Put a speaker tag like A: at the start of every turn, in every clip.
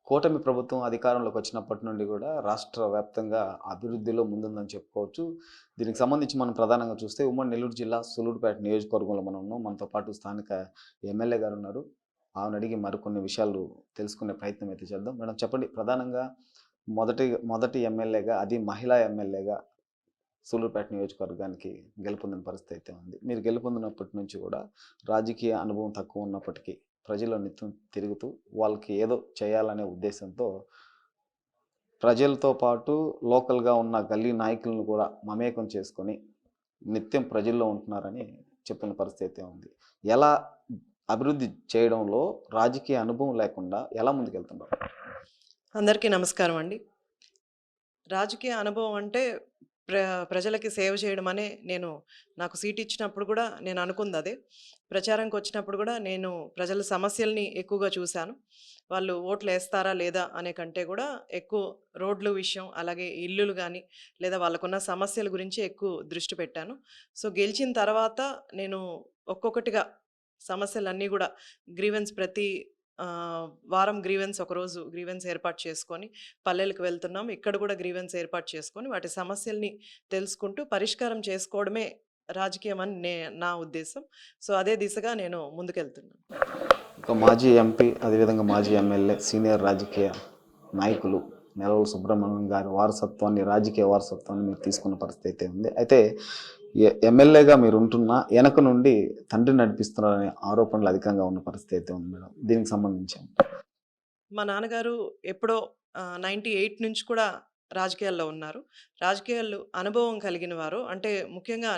A: కూటమి ప్రభుత్వం అధికారంలోకి వచ్చినప్పటి నుండి కూడా రాష్ట్ర వ్యాప్తంగా అభివృద్ధిలో ముందుందని చెప్పుకోవచ్చు. దీనికి సంబంధించి మనం ప్రధానంగా చూస్తే ఉమ్మడి నెల్లూరు జిల్లా సూలూరుపేట నియోజకవర్గంలో మనం ఉన్నాం. మనతో పాటు స్థానిక ఎమ్మెల్యే గారు ఉన్నారు. ఆమెను అడిగి మరికొన్ని విషయాలు తెలుసుకునే ప్రయత్నం అయితే చేద్దాం. మేడం చెప్పండి, ప్రధానంగా మొదటి మొదటి ఎమ్మెల్యేగా, అది మహిళా ఎమ్మెల్యేగా సూలూరుపేట నియోజకవర్గానికి గెలుపొందిన పరిస్థితి అయితే ఉంది. మీరు గెలుపొందినప్పటి నుంచి కూడా రాజకీయ అనుభవం తక్కువ ఉన్నప్పటికీ ప్రజల్లో నిత్యం తిరుగుతూ వాళ్ళకి ఏదో చేయాలనే ఉద్దేశంతో ప్రజలతో పాటు లోకల్‌గా ఉన్న గల్లీ నాయకులను కూడా మమేకం చేసుకొని నిత్యం ప్రజల్లో ఉంటున్నారని చెప్పిన పరిస్థితి ఉంది. ఎలా అభివృద్ధి చేయడంలో రాజకీయ అనుభవం లేకుండా ఎలా ముందుకెళ్తున్నారు?
B: అందరికీ నమస్కారం అండి. రాజకీయ అనుభవం అంటే ప్ర ప్రజలకి సేవ చేయడం అనే నాకు సీట్ ఇచ్చినప్పుడు కూడా నేను అనుకుందదే. ప్రచారంకొచ్చినప్పుడు కూడా నేను ప్రజల సమస్యల్ని ఎక్కువగా చూశాను. వాళ్ళు ఓట్లేస్తారా లేదా అనే కంటే కూడా ఎక్కువ రోడ్లు విషయం, అలాగే ఇల్లులు గాని, లేదా వాళ్ళకున్న సమస్యల గురించి ఎక్కువ దృష్టి పెట్టాను. సో, గెలిచిన తర్వాత నేను ఒక్కొక్కటిగా సమస్యలన్నీ గూడా ప్రతి వారం ఒకరోజు ఏర్పాటు చేసుకొని పల్లెలకు వెళ్తున్నాం. ఇక్కడ కూడా ఏర్పాటు చేసుకొని వాటి సమస్యల్ని తెలుసుకుంటూ పరిష్కారం చేసుకోవడమే రాజకీయం అని నా ఉద్దేశం. సో, అదే దిశగా నేను ముందుకెళ్తున్నాను.
A: ఒక మాజీ ఎంపీ, అదేవిధంగా మాజీ ఎమ్మెల్యే, సీనియర్ రాజకీయ నాయకులు నెలవల సుబ్రహ్మణ్యం గారి వారసత్వాన్ని, రాజకీయ వారసత్వాన్ని మీరు తీసుకున్న పరిస్థితి అయితే ఉంది. అయితే ఎమ్మెల్యేగా మీరు ఉంటున్న వెనక నుండి తండ్రి నడిపిస్తున్నారనే ఆరోపణలు అధికంగా ఉన్న పరిస్థితి అయితే ఉంది మేడం. దీనికి సంబంధించి
B: మా నాన్నగారు ఎప్పుడో 98 నుంచి కూడా రాజకీయాల్లో ఉన్నారు. రాజకీయాల్లో అనుభవం కలిగిన వారు. అంటే ముఖ్యంగా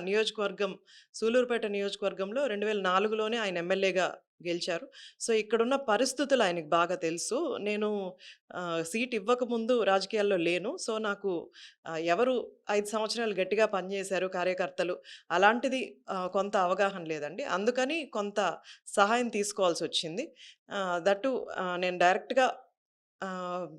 B: సూలూరుపేట నియోజకవర్గంలో 2004లోనే ఆయన ఎమ్మెల్యేగా గెలిచారు. సో, ఇక్కడున్న పరిస్థితులు ఆయనకి బాగా తెలుసు. నేను సీట్ ఇవ్వకముందు రాజకీయాల్లో లేను. సో, నాకు ఎవరు 5 సంవత్సరాలు గట్టిగా పనిచేశారు కార్యకర్తలు, అలాంటిది కొంత అవగాహన లేదండి. అందుకని కొంత సహాయం తీసుకోవాల్సొచ్చింది. దట్టు నేను డైరెక్ట్‌గా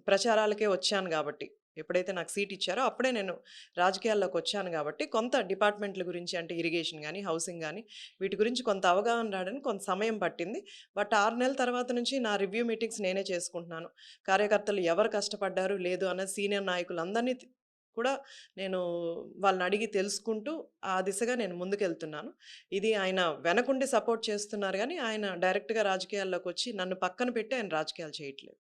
B: ప్రచారాలకే వచ్చాను గాబట్టి, ఎప్పుడైతే నాకు సీట్ ఇచ్చారో అప్పుడే నేను రాజకీయాల్లోకొచ్చాను గాబట్టి, కొంత డిపార్ట్‌మెంట్‌ల గురించి అంటే ఇరిగేషన్ గాని, హౌసింగ్ గాని వీటి గురించి కొంత అవగాహన రావడానికి కొంత సమయం పట్టింది. బట్ 6 నెలల తర్వాత నుంచి నా రివ్యూ మీటింగ్స్ నేనే చేసుకుంటున్నాను. కార్యకర్తలు ఎవరు కష్టపడ్డారు, లేదు అన్న సీనియర్ నాయకులందరినీ కూడా నేను వాళ్ళనడిగి తెలుసుకుంటూ ఆ దిశగా నేను ముందుకెళ్తున్నాను. ఇది ఆయన వెనకుండి సపోర్ట్ చేస్తున్నారు గానీ, ఆయన డైరెక్ట్‌గా రాజకీయాల్లోకొచ్చి నన్ను పక్కన పెట్టి ఆయన రాజకీయాలు చేయట్లేదు.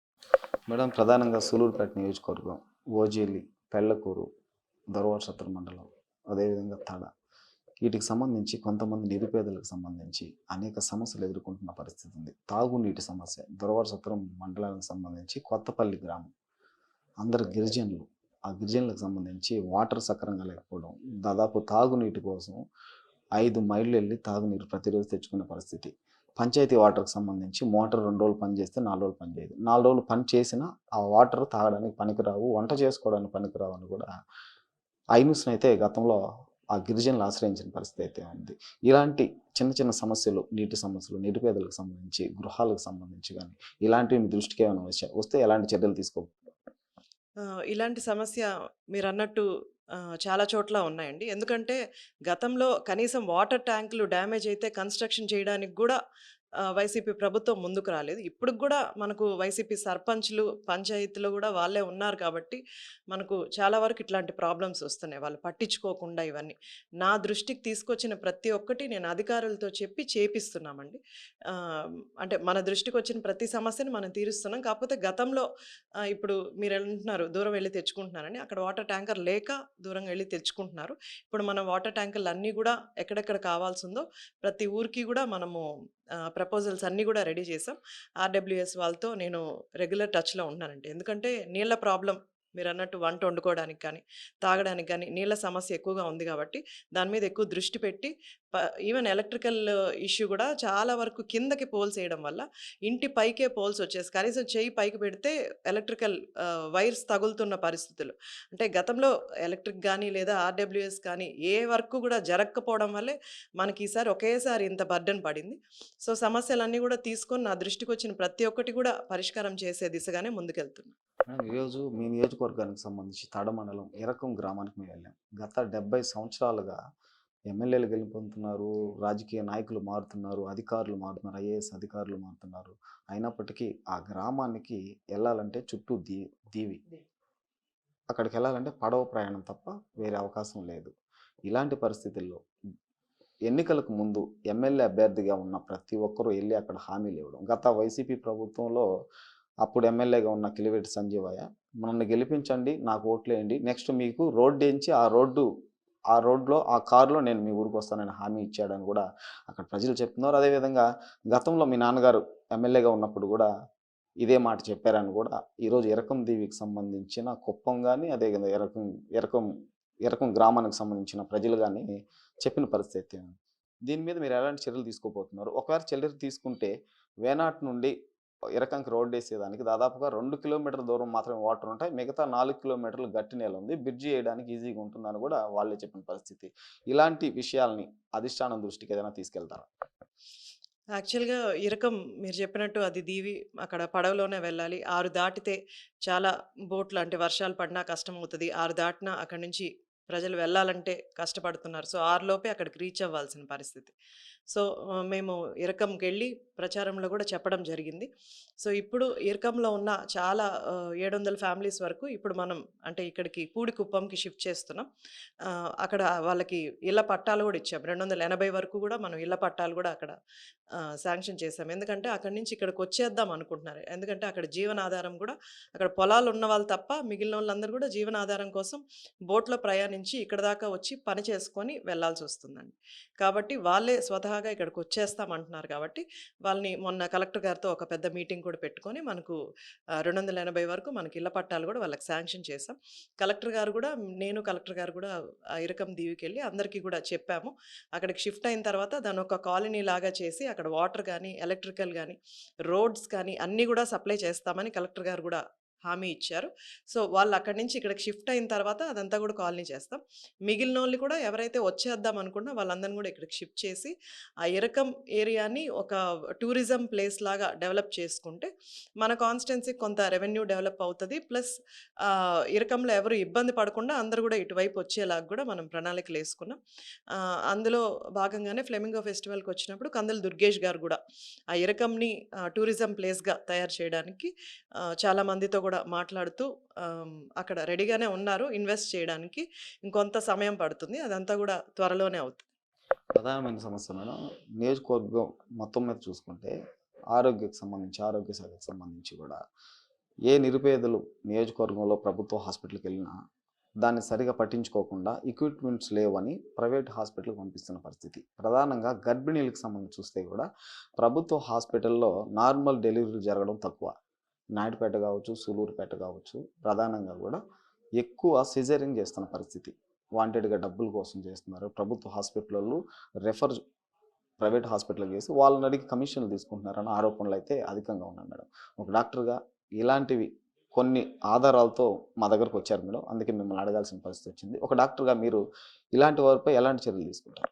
A: మేడం, ప్రధానంగా సూలూరుపేట నియోజకవర్గం, ఓజేలి, పెళ్లకూరు, దొరవారి మండలం, అదేవిధంగా తడ, వీటికి సంబంధించి కొంతమంది నిరుపేదలకు సంబంధించి అనేక సమస్యలు ఎదుర్కొంటున్న పరిస్థితి ఉంది. తాగునీటి సమస్య దొరవారి మండలానికి సంబంధించి కొత్తపల్లి గ్రామం, అందరు గిరిజనులు. ఆ గిరిజనులకు సంబంధించి వాటర్ సక్రమంగా లేకపోవడం, దాదాపు తాగునీటి కోసం 5 మైళ్ళు వెళ్ళి తాగునీరు ప్రతిరోజు తెచ్చుకునే పరిస్థితి. పంచాయతీ వాటర్‌కి సంబంధించి మోటార్ 2 రోజులు పనిచేస్తే 4 రోజులు పనిచేయదు. 4 రోజులు పని చేసినా ఆ వాటర్ తాగడానికి పనికిరావు, వంట చేసుకోవడానికి పనికిరావు అని కూడా ఐన్యూస్‌నైతే గతంలో ఆ గిరిజనులు ఆశ్రయించిన పరిస్థితి అయితే ఉంది. ఇలాంటి చిన్న చిన్న సమస్యలు, నీటి సమస్యలు, నిరుపేదలకు సంబంధించి, గృహాలకు సంబంధించి గాని, ఇలాంటివి మీ దృష్టికి ఏమైనా వస్తే ఎలాంటి చర్యలు
B: ఇలాంటి సమస్య మీరన్నట్టు చాలా చోట్ల ఉన్నాయండి. ఎందుకంటే గతంలో కనీసం వాటర్ ట్యాంకులు డ్యామేజ్ అయితే కన్‌స్ట్రక్షన్ చేయడానికి గూడా వైసీపీ ప్రభుత్వం ముందుకు రాలేదు. ఇప్పటికి గూడా మనకు వైసీపీ సర్పంచ్‌లు, పంచాయతీలో గూడా వాళ్ళే ఉన్నారు కాబట్టి, మనకు చాలా వరకు ఇట్లాంటి ప్రాబ్లమ్స్ వస్తున్నాయి. వాళ్ళు పట్టించుకోకుండా ఇవన్నీ. నా దృష్టికి తీసుకొచ్చిన ప్రతి ఒక్కటి నేను అధికారులతో చెప్పి చేపిస్తున్నామండి. అంటే మన దృష్టికొచ్చిన ప్రతి సమస్యను మనం తీరుస్తున్నాం. కాకపోతే గతంలో ఇప్పుడు మీరంటున్నారు దూరం వెళ్లి తెచ్చుకుంటున్నారని. అక్కడ వాటర్ ట్యాంకర్ లేక దూరంగా వెళ్లి తెచ్చుకుంటున్నారు. ఇప్పుడు మన వాటర్ ట్యాంకర్‌లన్నీ గూడా ఎక్కడెక్కడ కావాల్సుందో ప్రతి ఊరికి గూడా మనము ప్రపోజల్స్ అన్నీ గూడా రెడీ చేసాం. ఆర్‌డబ్ల్యూఎస్ వాళ్ళతో నేను రెగ్యులర్ టచ్‌లో ఉంటున్నానండి. ఎందుకంటే నీళ్ల ప్రాబ్లమ్ మీరన్నట్టు వంట వండుకోవడానికి కానీ, తాగడానికి గానీ నీళ్ల సమస్య ఎక్కువగా ఉంది గాబట్టి, దాని మీద ఎక్కువ దృష్టి పెట్టి ప ఈవెన్ ఎలక్ట్రికల్ ఇష్యూ గూడా చాలా వరకు కిందకి పోల్స్ ఎయడం వల్ల ఇంటి పైకే పోల్స్ వచ్చేసి కనీసం చెయ్యి పైకి పెడితే ఎలక్ట్రికల్ వైర్స్ తగులుతున్న పరిస్థితులు. అంటే గతంలో ఎలక్ట్రిక్ గానీ, లేదా ఆర్‌డబ్ల్యూఎస్ కానీ ఏ వర్క్ గూడా జరగకపోవడం వల్లే మనకి ఈసారి ఒకేసారి ఇంత బర్డెన్ పడింది. సో, సమస్యలన్నీ గూడా తీసుకొని నా దృష్టికొచ్చిన ప్రతి ఒక్కటి గూడా పరిష్కారం చేసే దిశగానే ముందుకెళ్తున్నా.
A: ఈరోజు మీ నియోజకవర్గానికి సంబంధించి తడ మండలం ఎరకం గ్రామానికి మేము వెళ్ళాం. గత 70 సంవత్సరాలుగా ఎమ్మెల్యేలు గెలుపొందుతున్నారు, రాజకీయ నాయకులు మారుతున్నారు, అధికారులు మారుతున్నారు, ఐఏఎస్ అధికారులు మారుతున్నారు. అయినప్పటికీ ఆ గ్రామానికి ఎళ్ళాలంటే చుట్టూ దీవి. అక్కడికెళ్ళాలంటే పడవ ప్రయాణం తప్ప వేరే అవకాశం లేదు. ఇలాంటి పరిస్థితుల్లో ఎన్నికలకు ముందు ఎమ్మెల్యే అభ్యర్థిగా ఉన్న ప్రతి ఒక్కరూ ఎళ్లి అక్కడ హామీలివ్వడం. గత వైసీపీ ప్రభుత్వంలో అప్పుడు ఎమ్మెల్యేగా ఉన్న కిలివేటి సంజీవయ్య, "నన్ను గెలిపించండి, నాకు ఓట్లేయండి. నెక్స్ట్ మీకు రోడ్డేయించి ఆ రోడ్‌లో ఆ కారులో నేను మీ ఊరికొస్తానని" హామీ ఇచ్చాడని గూడా అక్కడ ప్రజలు చెప్తున్నారు. అదేవిధంగా గతంలో మీ నాన్నగారు ఎమ్మెల్యేగా ఉన్నప్పుడు గూడా ఇదే మాట చెప్పారని గూడా ఈరోజు ఎరకం దీవికి సంబంధించిన కుప్పం గాని, అదేవిధంగా ఎరకం ఎరకం గ్రామానికి సంబంధించిన ప్రజలు గాని చెప్పిన పరిస్థితి ఉంది. దీని మీద మీరు ఎలాంటి చర్యలు తీసుకోబోతున్నారు? ఒకవేళ చర్యలు తీసుకుంటే వేనాట్ నుండి ఎరకంకి రోడ్డేసేదానికి దాదాపుగా 2 కిలోమీటర్ల దూరం మాత్రమే వాటర్ ఉంటాయి. మిగతా 4 కిలోమీటర్లు గట్టి నేల ఉంది. బ్రిడ్జి ఏయడానికి ఈజీగా ఉంటుందని గూడా వాళ్ళే చెప్పిన పరిస్థితి. ఇలాంటి విషయాల్ని అధిష్టానం దృష్టికి ఏదైనా తీసుకెళ్తారా?
B: యాక్చువల్‌గా ఇరకం మీరు చెప్పినట్టు అది దీవి అక్కడ పడవలోనే వెళ్ళాలి. 6 దాటితే చాలా బోట్‌లు అంటే వర్షాలు పడినా కష్టమవుతది. 6 దాటినా అక్కడి నుంచి ప్రజలు వెళ్ళాలంటే కష్టపడుతున్నారు. సో, 6 లోపే అక్కడికి రీచ్ అవ్వాల్సిన పరిస్థితి. సో, మేము ఇరకంకెళ్ళి ప్రచారంలో కూడా చెప్పడం జరిగింది. సో, ఇప్పుడు ఇరకంలో ఉన్న చాలా 700 ఫ్యామిలీస్ వరకు ఇప్పుడు మనం అంటే ఇక్కడికి పూడికుప్పంకి షిఫ్ట్ చేస్తున్నాం. అక్కడ వాళ్ళకి ఇళ్ల పట్టాలు కూడా ఇచ్చాం. 280 వరకు కూడా మనం ఇళ్ల పట్టాలు కూడా అక్కడ శాంక్షన్ చేశాం. ఎందుకంటే అక్కడి నుంచి ఇక్కడికొచ్చేద్దాం అనుకుంటున్నారు. ఎందుకంటే అక్కడ జీవనాధారం గూడా అక్కడ పొలాలున్న వాళ్ళు తప్ప మిగిలినోళ్ళందరూ గూడా జీవనాధారం కోసం బోట్‌లో ప్రయాణించి ఇక్కడి దాకా వచ్చి పని చేసుకొని వెళ్ళాల్సొస్తుందండి. కాబట్టి వాళ్ళే స్వతహాగా ఇక్కడికొచ్చేస్తాం అంటున్నారు కాబట్టి, వాళ్ళని మొన్న కలెక్టర్ గారితో ఒక పెద్ద మీటింగ్ కూడా పెట్టుకొని మనకు 280 వరకు మనకి ఇళ్ల పట్టాలు గూడా వాళ్ళకి శాంక్షన్ చేశాం. కలెక్టర్ గారు గూడా నేను కలెక్టర్ గారు గూడా ఇరకం దీవికెళ్ళి అందరికీ గూడా చెప్పాము. అక్కడికి షిఫ్ట్ అయిన తర్వాత దాన్నొక కాలనీ లాగా చేసి అక్కడ వాటర్ గానీ, ఎలక్ట్రికల్ గానీ, రోడ్స్ కానీ అన్నీ గూడా సప్లై చేస్తామని కలెక్టర్ గారు గూడా హామీ ఇచ్చారు. సో, వాళ్ళక్కడి నుంచి ఇక్కడికి షిఫ్ట్ అయిన తర్వాత అదంతా గూడా కాలనీ చేస్తాం. మిగిలినోళ్ళు కూడా ఎవరైతే వచ్చేద్దాం అనుకున్నా వాళ్ళందరిని గూడా ఇక్కడికి షిఫ్ట్ చేసి, ఆ ఇరకం ఏరియాని ఒక టూరిజం ప్లేస్ లాగా డెవలప్ చేసుకుంటే, మన కాన్స్టిట్యున్సీకి కొంత రెవెన్యూ డెవలప్ అవుతది. ప్లస్ ఇరకంలో ఎవరు ఇబ్బంది పడకుండా అందరూ గూడా ఇటువైపు వచ్చేలాగా గూడా మనం ప్రణాళికలేసుకున్నాం. అందులో భాగంగానే ఫ్లెమింగో ఫెస్టివల్‌కొచ్చినప్పుడు కందుల దుర్గేష్ గారు గూడా ఆ ఇరకంని టూరిజం ప్లేస్‌గా తయారు చేయడానికి చాలా మందితో గూడా మాట్లాడుతూ అక్కడ రెడీగానే ఉన్నారు ఇన్వెస్ట్ చేయడానికి. ఇంకొంత సమయం పడుతుంది. అదంతా గూడా త్వరలోనే అవుతుంది.
A: ప్రధానమైన సమస్య మేడం, నియోజకవర్గం మొత్తం మీద చూసుకుంటే ఆరోగ్య శాఖకి సంబంధించి గూడా ఏ నిరుపేదలు నియోజకవర్గంలో ప్రభుత్వ హాస్పిటల్‌కెళ్ళినా దాన్ని సరిగ్గా పట్టించుకోకుండా ఎక్విప్‌మెంట్స్ లేవని ప్రైవేట్ హాస్పిటల్‌కి పంపిస్తున్న పరిస్థితి. ప్రధానంగా గర్భిణీలకు సంబంధించి చూస్తే గూడా ప్రభుత్వ హాస్పిటల్‌లో నార్మల్ డెలివరీలు జరగడం తక్కువ. నాయుడుపేట గావచ్చు, సూలూరుపేట గావచ్చు ప్రధానంగా గూడా ఎక్కువ సిజేరియన్ చేస్తున్న పరిస్థితి. వాంటెడ్‌గా డబ్బుల కోసం చేస్తున్నారు. ప్రభుత్వ హాస్పిటలోళ్ళు రెఫర్ ప్రైవేట్ హాస్పిటల్‌కి చేసి వాళ్ళని అడిగి కమిషన్‌లు తీసుకుంటున్నారన్న ఆరోపణలైతే అధికంగా ఉన్నాయి మేడం. ఒక డాక్టర్‌గా ఇలాంటివి కొన్ని ఆధారాలతో మా దగ్గరకొచ్చారు మేడం. అందుకే మిమ్మల్ని అడగాల్సిన పరిస్థితి వచ్చింది. ఒక డాక్టర్‌గా మీరు ఇలాంటి వారిపై ఎలాంటి చర్యలు తీసుకుంటారు?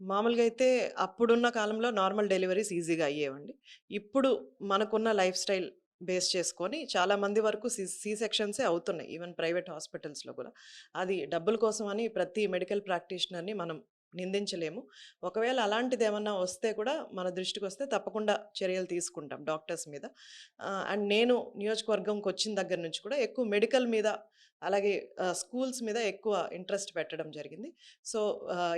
B: మామూలుగా అయితే అప్పుడున్న కాలంలో నార్మల్ డెలివరీస్ ఈజీగా అయ్యేవండి. ఇప్పుడు మనకున్న లైఫ్ స్టైల్ బేస్ చేసుకొని చాలా మంది వరకు సి సెక్షన్సే అవుతున్నాయి. ఈవెన్ ప్రైవేట్ హాస్పిటల్స్‌లో గూడా. అది డబ్బుల కోసమని ప్రతి మెడికల్ ప్రాక్టీషనర్‌ని మనం నిందించలేము. ఒకవేళ అలాంటిదేమన్నా వస్తే కూడా మన దృష్టికొస్తే తప్పకుండా చర్యలు తీసుకుంటాం డాక్టర్స్ మీద. అండ్ నేను నియోజకవర్గంకొచ్చిన దగ్గర నుంచి కూడా ఎక్కువ మెడికల్ మీద అలాగే స్కూల్స్ మీద ఎక్కువ ఇంట్రెస్ట్ పెట్టడం జరిగింది. సో,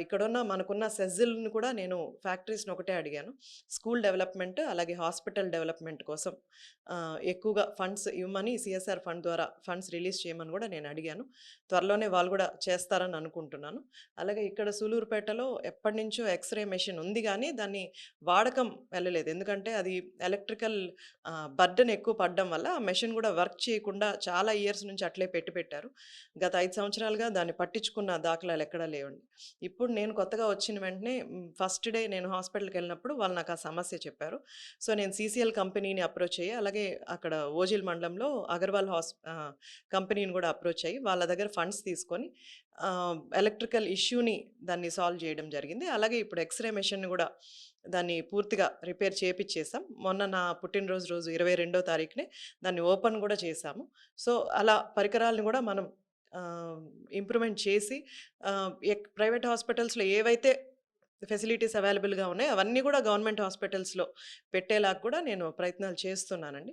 B: ఇక్కడున్న మనకున్న సెజ్‌ల్‌ని కూడా నేను ఫ్యాక్టరీస్‌ని ఒకటే అడిగాను. స్కూల్ డెవలప్‌మెంట్ అలాగే హాస్పిటల్ డెవలప్‌మెంట్ కోసం ఎక్కువగా ఫండ్స్ ఇవ్వమని సీఎస్ఆర్ ఫండ్ ద్వారా ఫండ్స్ రిలీజ్ చేయమని గూడా నేను అడిగాను. త్వరలోనే వాళ్ళు గూడా చేస్తారని అనుకుంటున్నాను. అలాగే ఇక్కడ సూలూరుపేటలో ఎప్పటినుంచో ఎక్స్‌రే మెషిన్ ఉంది గానీ, దాన్ని వాడకం వెళ్ళలేదు. ఎందుకంటే అది ఎలక్ట్రికల్ బర్డెన్ ఎక్కువ పడడం వల్ల ఆ మెషిన్ గూడా వర్క్ చేయకుండా చాలా ఇయర్స్ నుంచి అట్లే పెట్టారు. గత 5 సంవత్సరాలుగా దాన్ని పట్టించుకున్న దాఖలాలు ఎక్కడా లేవండి. ఇప్పుడు నేను కొత్తగా వచ్చిన వెంటనే ఫస్ట్ డే నేను హాస్పిటల్‌కెళ్ళినప్పుడు వాళ్ళు నాకు ఆ సమస్య చెప్పారు. సో, నేను సీసీఎల్ కంపెనీని అప్రోచ్ అయ్యి, అలాగే అక్కడ ఓజిల్ మండలంలో అగర్వాల్ కంపెనీని గూడా అప్రోచ్ అయ్యి, వాళ్ళ దగ్గర ఫండ్స్ తీసుకొని ఎలక్ట్రికల్ ఇష్యూని దాన్ని సాల్వ్ చేయడం జరిగింది. అలాగే ఇప్పుడు ఎక్స్‌రే మెషిన్‌ని గూడా దాన్ని పూర్తిగా రిపేర్ చేపిచ్చేసాం. మొన్న నా పుట్టినరోజు రోజు 22 తారీఖునే దాన్ని ఓపెన్ గూడా చేశాము. సో, అలా పరికరాలను గూడా మనం ఇంప్రూవ్‌మెంట్ చేసి ప్రైవేట్ హాస్పిటల్స్‌లో ఏవైతే ఫెసిలిటీస్ అవైలబుల్‌గా ఉన్నాయో అవన్నీ కూడా గవర్నమెంట్ హాస్పిటల్స్‌లో పెట్టేలాగా కూడా నేను ప్రయత్నాలు చేస్తున్నానండి.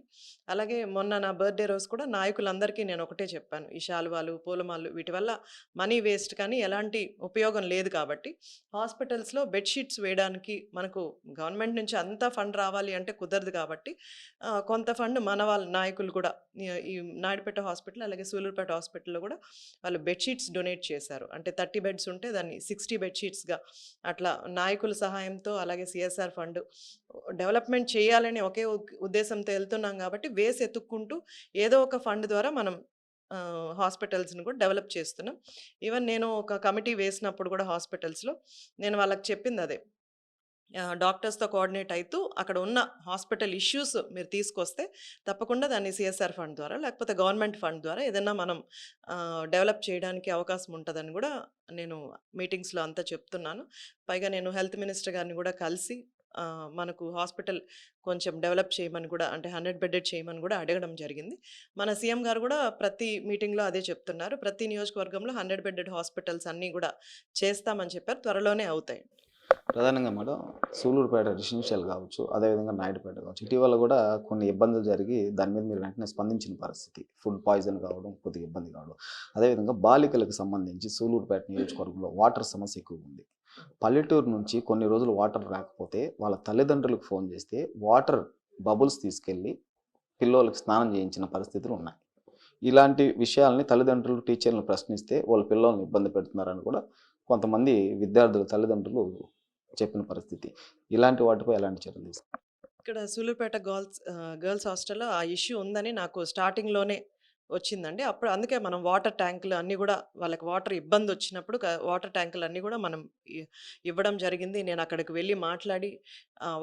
B: అలాగే మొన్న నా బర్త్‌డే రోజు కూడా నాయకులందరికీ నేను ఒకటే చెప్పాను. ఈ శాలువాలు, పూలమాలలు వీటి వల్ల మనీ వేస్ట్ కానీ ఎలాంటి ఉపయోగం లేదు కాబట్టి హాస్పిటల్స్‌లో బెడ్ షీట్స్ వేయడానికి మనకు గవర్నమెంట్ నుంచి అంతా ఫండ్ రావాలి అంటే కుదరదు కాబట్టి కొంత ఫండ్ మన వాళ్ళ నాయకులు కూడా ఈ నాయుడుపేట హాస్పిటల్ అలాగే సూలూరుపేట హాస్పిటల్‌లో కూడా వాళ్ళు బెడ్ షీట్స్ డొనేట్ చేశారు. అంటే 30 బెడ్స్ ఉంటే దాన్ని 60 బెడ్ షీట్స్‌గా అట్లా నాయకుల సహాయంతో అలాగే సీఎస్ఆర్ ఫండ్ డెవలప్‌మెంట్ చేయాలని ఒకే ఉద్దేశంతో ఎళ్తున్నాం కాబట్టి వేసి ఎతుక్కుంటూ ఏదో ఒక ఫండ్ ద్వారా మనం హాస్పిటల్స్‌ని కూడా డెవలప్ చేస్తున్నాం. ఈవెన్ నేను ఒక కమిటీ వేసినప్పుడు కూడా హాస్పిటల్స్‌లో నేను వాళ్ళకి చెప్పిందదే. డాక్టర్స్‌తో కోఆర్డినేట్ అయితూ అక్కడ ఉన్న హాస్పిటల్ ఇష్యూస్ మీరు తీసుకొస్తే తప్పకుండా దాన్ని సీఎస్ఆర్ ఫండ్ ద్వారా లేకపోతే గవర్నమెంట్ ఫండ్ ద్వారా ఏదన్నా మనం డెవలప్ చేయడానికి అవకాశం ఉంటదని గూడా నేను మీటింగ్స్‌లో అంతా చెప్తున్నాను. పైగా నేను హెల్త్ మినిస్టర్ గారిని గూడా కలిసి మనకు హాస్పిటల్ కొంచెం డెవలప్ చేయమని గూడా అంటే 100 బెడెడ్ చేయమని గూడా అడగడం జరిగింది. మన సీఎం గారు గూడా ప్రతి మీటింగ్‌లో అదే చెప్తున్నారు. ప్రతి నియోజకవర్గంలో 100 బెడెడ్ హాస్పిటల్స్ అన్నీ గూడా చేస్తామని చెప్పారు. త్వరలోనే అవుతాయి.
A: ప్రధానంగా మేడం సూలూరుపేట రెసిడెన్షియల్ కావచ్చు, అదేవిధంగా నాయుడుపేట కావచ్చు. ఇటీవల కూడా కొన్ని ఇబ్బందులు జరిగి దాని మీద మీరు వెంటనే స్పందించిన పరిస్థితి. ఫుడ్ పాయిజన్ కావడం, కొద్దిగా ఇబ్బంది కావడం. అదేవిధంగా బాలికలకు సంబంధించి సూలూరుపేట నియోజకవర్గంలో వాటర్ సమస్య ఎక్కువగా ఉంది. పల్లెటూరు నుంచి కొన్ని రోజులు వాటర్ రాకపోతే వాళ్ళ తల్లిదండ్రులకు ఫోన్ చేస్తే వాటర్ బబుల్స్ తీసుకెళ్ళి పిల్లోలకి స్నానం చేయించిన పరిస్థితులు ఉన్నాయి. ఇలాంటి విషయాల్ని తల్లిదండ్రులు, టీచర్లను ప్రశ్నిస్తే వాళ్ళ పిల్లల్ని ఇబ్బంది పెడుతున్నారని కూడా కొంతమంది విద్యార్థుల తల్లిదండ్రులు చెప్పిన పరిస్థితి. ఇలాంటి వాటిపై ఎలాంటి చర్యలు తీసుకుంటారు?
B: ఇక్కడ సూలూరుపేట గర్ల్స్ హాస్టల్‌లో ఆ ఇష్యూ ఉందని నాకు స్టార్టింగ్‌లోనే వచ్చిందండి. అప్పుడు అందుకే మనం వాటర్ ట్యాంకులు అన్నీ గూడా వాళ్ళకి వాటర్ ఇబ్బందొచ్చినప్పుడు వాటర్ ట్యాంకులన్నీ గూడా మనం ఇ ఇవ్వడం జరిగింది. నేనక్కడికి వెళ్లి మాట్లాడి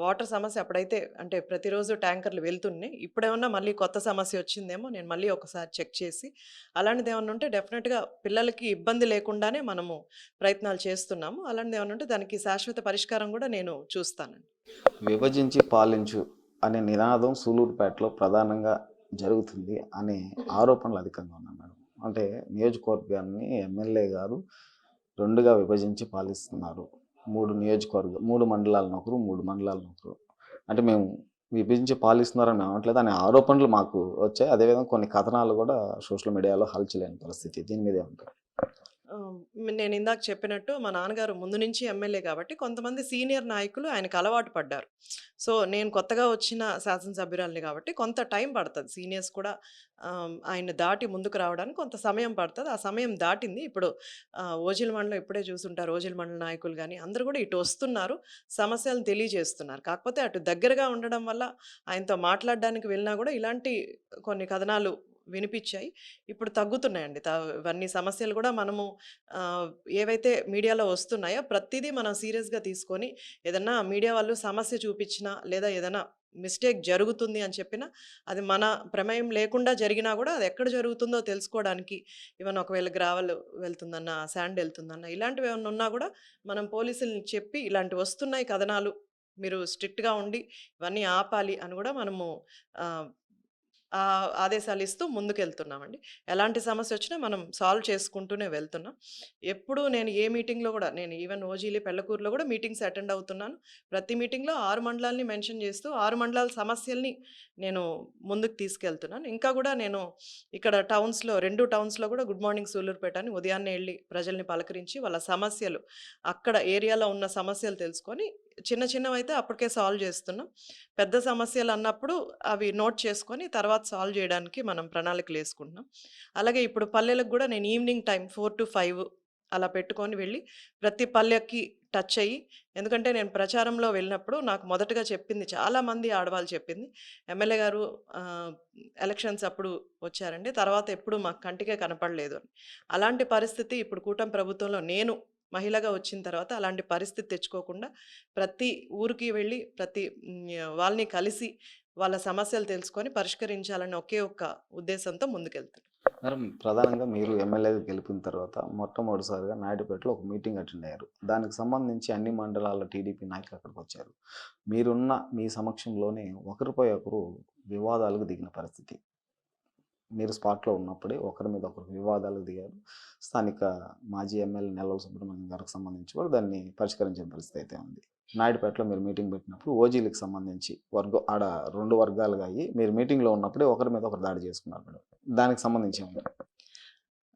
B: వాటర్ సమస్య అప్పుడైతే అంటే ప్రతిరోజు ట్యాంకర్‌లు వెళ్తున్నాయి. ఇప్పుడేమన్నా మళ్ళీ కొత్త సమస్య వచ్చిందేమో నేను మళ్ళీ ఒకసారి చెక్ చేసి అలాంటిదేమన్నా ఉంటే డెఫినిట్‌గా పిల్లలకి ఇబ్బంది లేకుండానే మనము ప్రయత్నాలు చేస్తున్నాము. అలాంటిదేమన్నా ఉంటే దానికి శాశ్వత పరిష్కారం గూడా నేను చూస్తానండి.
A: విభజించి పాలించు అనే నినాదం సూలూరుపేటలో ప్రధానంగా జరుగుతుంది అనే ఆరోపణలు అధికంగా ఉన్నాయి మేడం. అంటే నియోజకవర్గాన్ని ఎమ్మెల్యే గారు 2గా విభజించి పాలిస్తున్నారు. 3 మండలాలనొకరు, 3 మండలాలనొకరు. అంటే మేము విభజించి పాలిస్తున్నారని మేము అనట్లేదు అనే ఆరోపణలు మాకు వచ్చాయి. అదేవిధంగా కొన్ని కథనాలు కూడా సోషల్ మీడియాలో హల్చలైన పరిస్థితి. దీని మీద ఏమంటారు?
B: ఆహ్, నేనిందాక చెప్పినట్టు మా నాన్నగారు ముందు నుంచి ఎమ్మెల్యే కాబట్టి కొంతమంది సీనియర్ నాయకులు ఆయనకు అలవాటు పడ్డారు. సో, నేను కొత్తగా వచ్చిన శాసనసభ్యురాలిని కాబట్టి కొంత టైం పడతది. సీనియర్స్ కూడా ఆయన్ని దాటి ముందుకు రావడానికి కొంత సమయం పడతది. ఆ సమయం దాటింది. ఇప్పుడు ఓజిల మండలం ఇప్పుడే చూసుంటారు. ఓజిల మండల నాయకులు గాని అందరూ కూడా ఇటు వస్తున్నారు. సమస్యలను తెలియజేస్తున్నారు. కాకపోతే అటు దగ్గరగా ఉండడం వల్ల ఆయనతో మాట్లాడడానికి వెళ్ళినా కూడా ఇలాంటి కొన్ని కథనాలు వినిపిచ్చాయి. ఇప్పుడు తగ్గుతున్నాయండి. ఇవన్నీ సమస్యలు గూడా మనము ఆహ్, ఏవైతే మీడియాలో వస్తున్నాయో ప్రతీదీ మనం సీరియస్‌గా తీసుకొని ఏదన్నా మీడియా వాళ్ళు సమస్య చూపిచ్చినా, లేదా ఏదైనా మిస్టేక్ జరుగుతుంది అని చెప్పినా, అది మన ప్రమేయం లేకుండా జరిగినా గూడా అది ఎక్కడ జరుగుతుందో తెలుసుకోవడానికి ఈవెన్ ఒకవేళ గ్రావెల్ వెళ్తుందన్నా, శాండ్ ఎళ్తుందన్నా ఇలాంటివేమన్నా ఉన్నా గూడా మనం పోలీసుల్ని చెప్పి ఇలాంటివొస్తున్నాయి కథనాలు. మీరు స్ట్రిక్ట్‌గా ఉండి ఇవన్నీ ఆపాలి అని గూడా మనము ఆహ్, ఆదేశాలిస్తూ ముందుకెళ్తున్నామండి. ఎలాంటి సమస్యొచ్చినా మనం సాల్వ్ చేసుకుంటూనే వెళ్తున్నాం. ఎప్పుడూ నేను ఏ మీటింగ్‌లో గూడా నేను ఈవెన్ ఓజీలి, పెళ్లకూరులో గూడా మీటింగ్స్ అటెండ్ అవుతున్నాను. ప్రతి మీటింగ్‌లో 6 మండలాల్ని మెన్షన్ చేస్తూ 6 మండలాల సమస్యల్ని నేను ముందుకు తీసుకెళ్తున్నాను. ఇంకా గూడా నేను ఇక్కడ టౌన్స్‌లో 2 టౌన్స్‌లో గూడా గుడ్ మార్నింగ్ సూలూరుపేట అని ఉదయాన్నే ఎళ్లి ప్రజల్ని పలకరించి వాళ్ళ సమస్యలు అక్కడ ఏరియాలో ఉన్న సమస్యలు తెలుసుకొని చిన్న చిన్నవైతే అప్పటికే సాల్వ్ చేస్తున్నాం. పెద్ద సమస్యలన్నప్పుడు అవి నోట్ చేసుకొని తర్వాత సాల్వ్ జేయడానికి మనం ప్రణాళికలేసుకుంటున్నాం. అలాగే ఇప్పుడు పల్లెలకు గూడా నేను ఈవినింగ్ టైమ్ 4-5 అలా పెట్టుకొని వెళ్ళి ప్రతి పల్లెకి టచ్ అయ్యి ఎందుకంటే నేను ప్రచారంలో వెళ్ళినప్పుడు నాకు మొదటగా చెప్పింది చాలామంది ఆడవాళ్ళు చెప్పింది. ఎమ్మెల్యే గారు ఆహ్, ఎలక్షన్స్ అప్పుడు వచ్చారండి. తర్వాత ఎప్పుడు మాకు కంటికే కనపడలేదు అని. అలాంటి పరిస్థితి ఇప్పుడు కూటమి ప్రభుత్వంలో నేను మహిళగా వచ్చిన తర్వాత అలాంటి పరిస్థితి తెచ్చుకోకుండా ప్రతి ఊరికి వెళ్ళి వాళ్ళని కలిసి వాళ్ళ సమస్యలు తెలుసుకొని పరిష్కరించాలని ఒకే ఒక్క ఉద్దేశంతో ముందుకెళ్తున్నాం.
A: మేడం ప్రధానంగా మీరు ఎమ్మెల్యేగా గెలిపిన తర్వాత మొట్టమొదటిసారిగా నాయుడుపేటలో ఒక మీటింగ్ అటెండ్ అయ్యారు. దానికి సంబంధించి అన్ని మండలాల టీడీపీ నాయకులు అక్కడికొచ్చారు. మీ సమక్షంలోనే ఒకరిపై ఒకరు వివాదాలకు దిగిన పరిస్థితి. మీరు స్పాట్‌లో ఉన్నప్పుడే ఒకరి మీద ఒకరు వివాదాలకు దిగారు. స్థానిక మాజీ ఎమ్మెల్యే నెలవల సుబ్రహ్మణ్యం గారికి సంబంధించి కూడా దాన్ని పరిష్కరించిన పరిస్థితి అయితే ఉంది. నాయుడుపేటలో మీరు మీటింగ్ పెట్టినప్పుడు ఓజీలకు సంబంధించి ఆడ 2 వర్గాలుగా అయ్యి మీరు మీటింగ్‌లో ఉన్నప్పుడే ఒకరి మీద ఒకరు దాడి చేసుకున్నారు మేడం. దానికి సంబంధించి ఏమన్నా?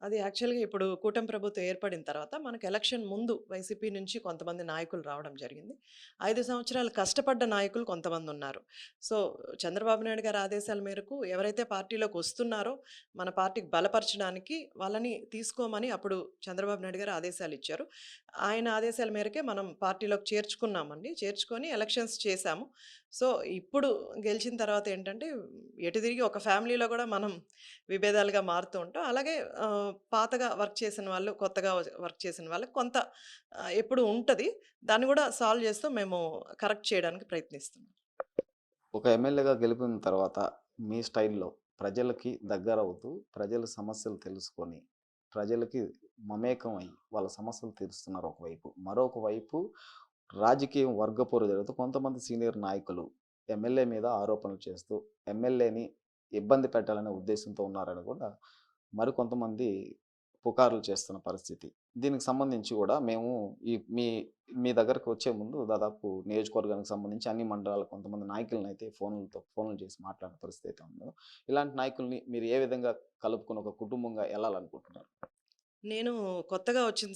B: అది యాక్చువల్‌గా ఇప్పుడు కూటమి ప్రభుత్వం ఏర్పడిన తర్వాత మనకు ఎలక్షన్ ముందు వైసీపీ నుంచి కొంతమంది నాయకులు రావడం జరిగింది. 5 సంవత్సరాలు కష్టపడ్డ నాయకులు కొంతమందున్నారు. సో, చంద్రబాబు నాయుడు గారి ఆదేశాల మేరకు ఎవరైతే పార్టీలోకి వస్తున్నారో, మన పార్టీకి బలపరచడానికి వాళ్ళని తీసుకోమని అప్పుడు చంద్రబాబు నాయుడు గారు ఆదేశాలిచ్చారు. ఆయన ఆదేశాల మేరకే మనం పార్టీలోకి చేర్చుకున్నామండి. చేర్చుకొని ఎలక్షన్స్ చేశాము. సో, ఇప్పుడు గెలిచిన తర్వాత ఏంటంటే, ఎటు తిరిగి ఒక ఫ్యామిలీలో గూడా మనం విభేదాలుగా మారుతూ ఉంటాం. అలాగే పాతగా వర్క్ చేసిన వాళ్ళు, కొత్తగా వర్క్ చేసిన వాళ్ళకి కొంత ఎప్పుడు ఉంటది. దాన్ని గూడా సాల్వ్ చేస్తూ మేము కరెక్ట్ చేయడానికి ప్రయత్నిస్తున్నాం.
A: ఒక ఎమ్మెల్యేగా గెలిపిన తర్వాత మీ స్టైల్‌లో ప్రజలకి దగ్గరవుతూ, ప్రజల సమస్యలు తెలుసుకొని, ప్రజలకి మమేకం అయ్యి, వాళ్ళ సమస్యలు తీరుస్తున్నారు ఒకవైపు. మరొక వైపు రాజకీయం వర్గపోరు జరుగుతూ కొంతమంది సీనియర్ నాయకులు ఎమ్మెల్యే మీద ఆరోపణలు చేస్తూ, ఎమ్మెల్యేని ఇబ్బంది పెట్టాలనే ఉద్దేశంతో ఉన్నారని కూడా మరికొంతమంది పుకార్లు చేస్తున్న పరిస్థితి. దీనికి సంబంధించి గూడా మేము మీ మీ దగ్గరకు వచ్చే ముందు దాదాపు నియోజకవర్గానికి సంబంధించి అన్ని మండలాల కొంతమంది నాయకులనైతే ఫోన్లు చేసి మాట్లాడిన పరిస్థితి అయితే ఉంది. ఇలాంటి నాయకుల్ని మీరు ఏ విధంగా కలుపుకొని ఒక కుటుంబంగా ఎళ్ళాలనుకుంటున్నారు?
B: నేను కొత్తగా వచ్చిన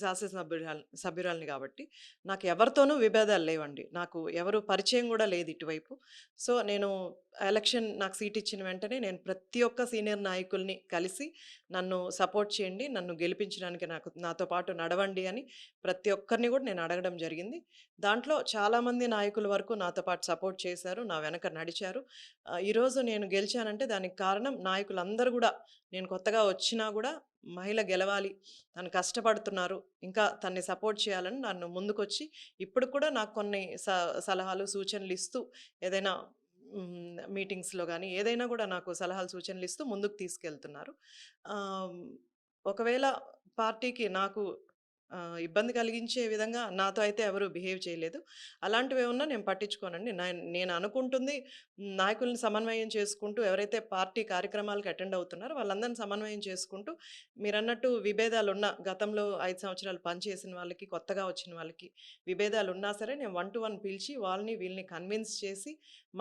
B: సభ్యురాలిని గాబట్టి, నాకు ఎవరితోనూ విభేదాలు లేవండి. నాకు ఎవరు పరిచయం గూడా లేదు ఇటువైపు. సో, నేను ఎలక్షన్ నాకు సీట్ ఇచ్చిన వెంటనే నేను ప్రతి ఒక్క సీనియర్ నాయకుల్ని కలిసి, నన్ను సపోర్ట్ చేయండి, నన్ను గెలిపించడానికి నాతో పాటు నడవండి అని ప్రతి ఒక్కరిని గూడా నేను అడగడం జరిగింది. దాంట్లో చాలామంది నాయకుల వరకు నాతో పాటు సపోర్ట్ చేశారు. నా వెనక నడిచారు. ఈరోజు నేను గెలిచానంటే దానికి కారణం నాయకులందరూ గూడా నేను కొత్తగా వచ్చినా గూడా మహిళ గెలవాలి. తను కష్టపడుతున్నారు. ఇంకా తనని సపోర్ట్ చేయాలని నన్ను ముందుకొచ్చి ఇప్పటికి కూడా నాకు కొన్ని సలహాలు, సూచనలు ఇస్తూ ఏదైనా మీటింగ్స్‌లో గాని, ఏదైనా గూడా నాకు సలహాలు, సూచనలు ఇస్తూ ముందుకు తీసుకెళ్తున్నారు. ఆహ్, ఒకవేళ పార్టీకి నాకు ఇబ్బంది కలిగించే విధంగా నాతో అయితే ఎవరు బిహేవ్ చేయలేదు. అలాంటివేమన్నా నేను పట్టించుకోనండి. నేను అనుకుంటుంది నాయకుల్ని సమన్వయం చేసుకుంటూ ఎవరైతే పార్టీ కార్యక్రమాలకు అటెండ్ అవుతున్నారో వాళ్ళందరిని సమన్వయం చేసుకుంటూ మీరన్నట్టు విభేదాలున్న గతంలో 5 సంవత్సరాలు పనిచేసిన వాళ్ళకి, కొత్తగా వచ్చిన వాళ్ళకి విభేదాలున్నా సరే నేను 1 to 1 పిలిచి వాళ్ళని వీళ్ళని కన్విన్స్ చేసి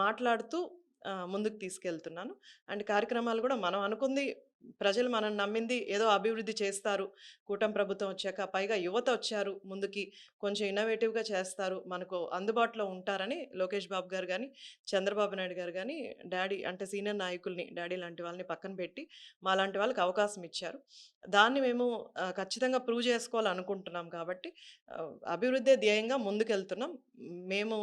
B: మాట్లాడుతూ ముందుకు తీసుకెళ్తున్నాను. అండ్ కార్యక్రమాలు గూడా మనం అనుకుంది ప్రజలు మనల్ని నమ్మింది ఏదో అభివృద్ధి చేస్తారు. కూటమి ప్రభుత్వం వచ్చాక పైగా యువత వచ్చారు ముందుకి. కొంచెం ఇన్నోవేటివ్‌గా చేస్తారు. మనకు అందుబాటులో ఉంటారని లోకేష్ బాబు గారు గాని, చంద్రబాబు నాయుడు గారు గాని డ్యాడీ అంటే సీనియర్ నాయకుల్ని, డ్యాడీ లాంటి వాళ్ళని పక్కన పెట్టి మాలాంటి వాళ్ళకి అవకాశం ఇచ్చారు. దాన్ని మేము ఖచ్చితంగా ప్రూవ్ చేసుకోవాలనుకుంటున్నాం కాబట్టి అభివృద్ధే ధ్యేయంగా ముందుకెళ్తున్నాం. మేము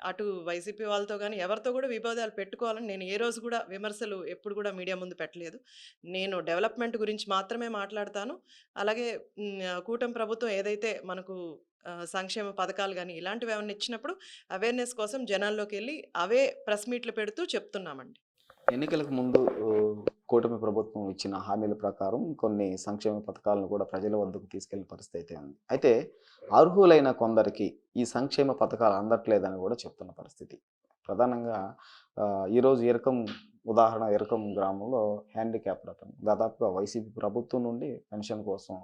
B: అటు వైసీపీ వాళ్ళతో గాని, ఎవరితో కూడా విభేదాలు పెట్టుకోవాలని నేను ఏ రోజు కూడా విమర్శలు ఎప్పుడు కూడా మీడియా ముందు పెట్టలేదు. నేను డెవలప్‌మెంట్ గురించి మాత్రమే మాట్లాడతాను. అలాగే కూటమి ప్రభుత్వం ఏదైతే మనకు సంక్షేమ పథకాలు గాని, ఇలాంటివేమన్నా ఇచ్చినప్పుడు అవేర్‌నెస్ కోసం జనాల్లోకెళ్ళి అవే ప్రెస్ మీట్‌లు పెడుతూ చెప్తున్నామండి.
A: ఎన్నికలకు ముందు కూటమి ప్రభుత్వం ఇచ్చిన హామీల ప్రకారం కొన్ని సంక్షేమ పథకాలను కూడా ప్రజల వద్దకు తీసుకెళ్లిన పరిస్థితి అయితే ఉంది. అయితే అర్హులైన కొందరికి ఈ సంక్షేమ పథకాలు అందట్లేదని కూడా చెప్తున్న పరిస్థితి. ప్రధానంగా ఈరోజు ఎరకం గ్రామంలో హ్యాండిక్యాప్డ్ అతను దాదాపుగా వైసీపీ ప్రభుత్వం నుండి పెన్షన్ కోసం